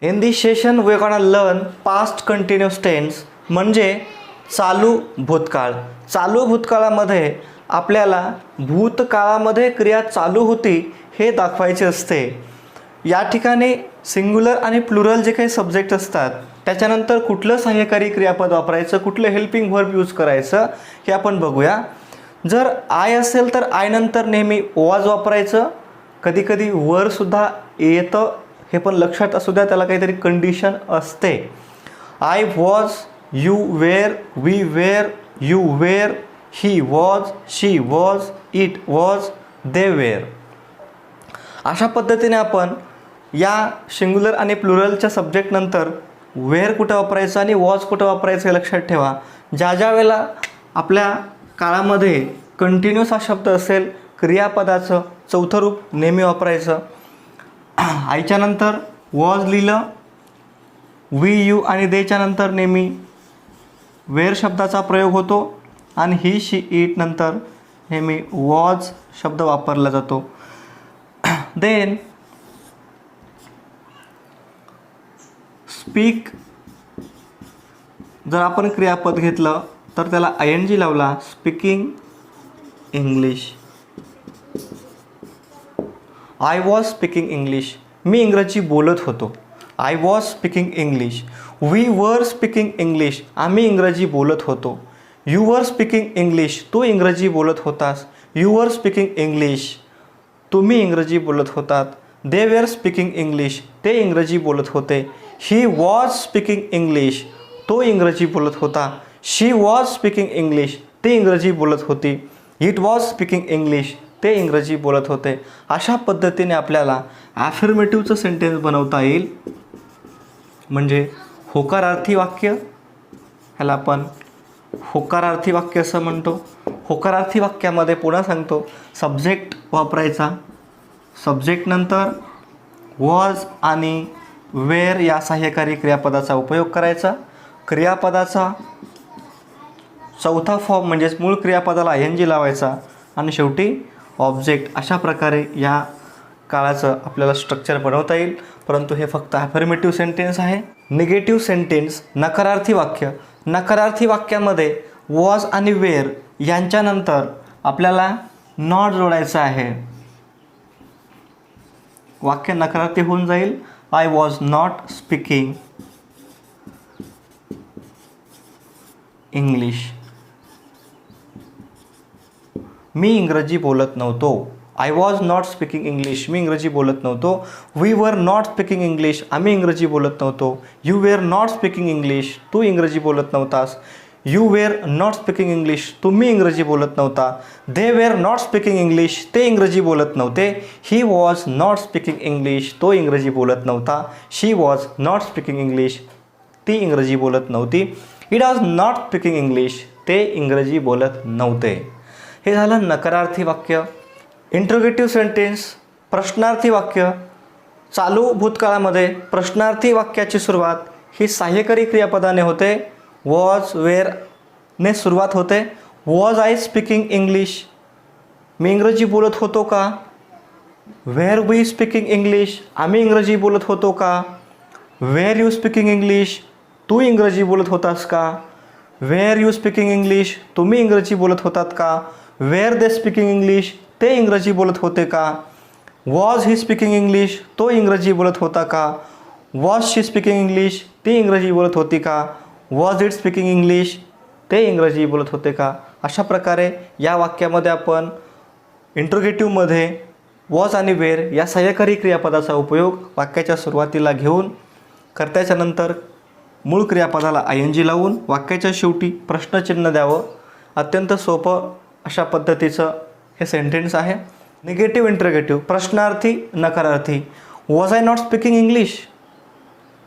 In this session we are gonna learn past continuous tense म्हणजे चालू भूतकाळ. चालू भूतकाळामध्ये आपल्याला भूतकाळामध्ये क्रिया चालू होती हे दाखवायचे असते. या ठिकाणी सिंग्युलर आणि प्लुरल जे काही सब्जेक्ट असतात त्याच्यानंतर कुठलं सहाय्यकारी क्रियापद वापरायचं, कुठलं हेल्पिंग व्हर्ब यूज करायचं हे आपण बघूया. जर आय असेल तर आय नंतर नेहमी वॉज वापरायचं. कधी कधी वर सुद्धा येतं हे पण लक्षात असू द्या, त्याला काहीतरी कंडिशन असते. I was, you were, we were, you were, he was, she was, it was, they were. अशा पद्धतीने आपण या सिंग्युलर आणि प्लुरलच्या सब्जेक्ट नंतर वेअर कुठं वापरायचं आणि वॉज कुठं वापरायचं हे लक्षात ठेवा. ज्या ज्या वेळेला आपल्या काळामध्ये कंटिन्यूस हा शब्द असेल, क्रियापदाचं चौथं रूप नेहमी वापरायचं. आयच्या नंतर वॉज लिहिलं, वी, यू आणि देच्या नंतर नेहमी वेअर शब्दाचा प्रयोग होतो आणि ही, शी, इट नंतर नेहमी वॉज शब्द वापरला जातो. देन स्पीक, जर आपण क्रियापद घेतलं तर त्याला आय एन जी लावला, speaking English. I was speaking English, मी इंग्रजी बोलत होतो. I was speaking English. We were speaking English, आम्ही इंग्रजी बोलत होतो. यू वर स्पीकिंग इंग्लिश, तू इंग्रजी बोलत होतास. यू वर स्पीकिंग इंग्लिश, तुम्ही इंग्रजी बोलत होतात. दे वेअर स्पीकिंग इंग्लिश, ते इंग्रजी बोलत होते. ही वॉज स्पीकिंग इंग्लिश, तो इंग्रजी बोलत होता. शी वॉज स्पीकिंग इंग्लिश, ती इंग्रजी बोलत होती. इट वॉज स्पीकिंग इंग्लिश, ते इंग्रजी बोलत होते. अशा पद्धतीने आपल्याला ॲफर्मेटिव्हचं सेंटेन्स बनवता येईल. म्हणजे होकारार्थी वाक्य, ह्याला आपण होकारार्थी वाक्य असं म्हणतो. होकारार्थी वाक्यामध्ये पुन्हा सांगतो, सब्जेक्ट वापरायचा. सब्जेक्ट नंतर वॉज आणि वेअर या सहाय्यकारी क्रियापदाचा उपयोग करायचा. क्रियापदाचा चौथा फॉर्म म्हणजेच मूळ क्रियापदाला आय एन जी लावायचा आणि शेवटी ऑब्जेक्ट. अशा प्रकारे या काळाचं आपल्याला स्ट्रक्चर बनवता येईल. परंतु हे फक्त ॲफर्मेटिव्ह सेंटेन्स आहे. निगेटिव्ह सेंटेन्स, नकारार्थी वाक्य. नकारार्थी वाक्यामध्ये वॉज आणि वेअर यांच्यानंतर आपल्याला नॉट जोडायचं आहे. वाक्य नकारार्थी होऊन जाईल. I was not speaking English, मी इंग्रजी बोलत नव्हतो. I was not speaking English, मी इंग्रजी बोलत नव्हतो. We were not speaking English, आम्ही इंग्रजी बोलत नव्हतो. You were not speaking English, तू इंग्रजी बोलत नव्हतास. You were not speaking English, तुम्ही इंग्रजी बोलत नव्हता. They were not speaking English, ते इंग्रजी बोलत नव्हते. He was not speaking English, तो इंग्रजी बोलत नव्हता. She was not speaking English, ती इंग्रजी बोलत नव्हती. It was not speaking English, ते इंग्रजी बोलत नव्हते. हे झालं नकारार्थी वाक्य. इंट्रोगेटिव्ह सेंटेन्स, प्रश्नार्थी वाक्य. चालू भूतकाळामध्ये प्रश्नार्थी वाक्याची सुरुवात ही सहाय्यकारी क्रियापदाने होते. वॉज, वेअरने सुरुवात होते. वॉज आय स्पीकिंग इंग्लिश, मी इंग्रजी बोलत होतो का. वेअर वी स्पीकिंग इंग्लिश, आम्ही इंग्रजी बोलत होतो का. वेअर यू स्पीकिंग इंग्लिश, तू इंग्रजी बोलत होतास का. वेअर यू स्पीकिंग इंग्लिश, तुम्ही इंग्रजी बोलत होतात का. वेअर दे स्पीकिंग इंग्लिश, ते इंग्रजी बोलत होते का. वॉज ही स्पीकिंग इंग्लिश, तो इंग्रजी बोलत होता का. वॉज शी स्पीकिंग इंग्लिश, ती इंग्रजी बोलत होती का. वॉज इट स्पीकिंग इंग्लिश, ते इंग्रजी बोलत होते का. अशा प्रकारे या वाक्यामध्ये आपण इंट्रोगेटिव्हमध्ये वॉज आणि वेअर या सहाय्यकारी क्रियापदाचा उपयोग वाक्याच्या सुरुवातीला घेऊन कर्त्याच्या नंतर मूळ क्रियापदाला आय एन जी लावून वाक्याच्या शेवटी प्रश्नचिन्ह द्यावं. अत्यंत सोपं अशा पद्धतीचं हे सेंटेन्स आहे. निगेटिव्ह इंट्रोगेटिव्ह, प्रश्नार्थी, नकारार्थी. Was I not speaking English,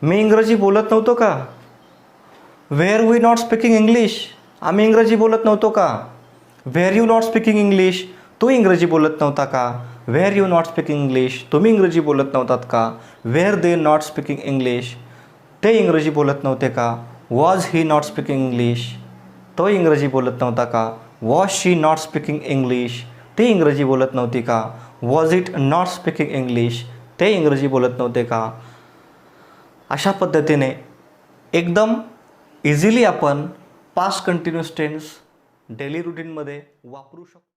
मी इंग्रजी बोलत नव्हतो का. Were we not speaking English, आम्ही इंग्रजी बोलत नव्हतो का. Were you not speaking English, तू इंग्रजी बोलत नव्हता का. Were you not speaking English, तुम्ही इंग्रजी बोलत नव्हतात का. Were they not speaking English, ते इंग्रजी बोलत नव्हते का. Was he not speaking English, तो इंग्रजी बोलत नव्हता का. Was she not speaking English, ती इंग्रजी बोलत नव्हती का. Was it not speaking English, ते इंग्रजी बोलत नव्हते का. अशा पद्धतीने एकदम इझिली आपण पास्ट कंटिन्युअस टेन्स डेली रुटीनमध्ये वापरू शकतो.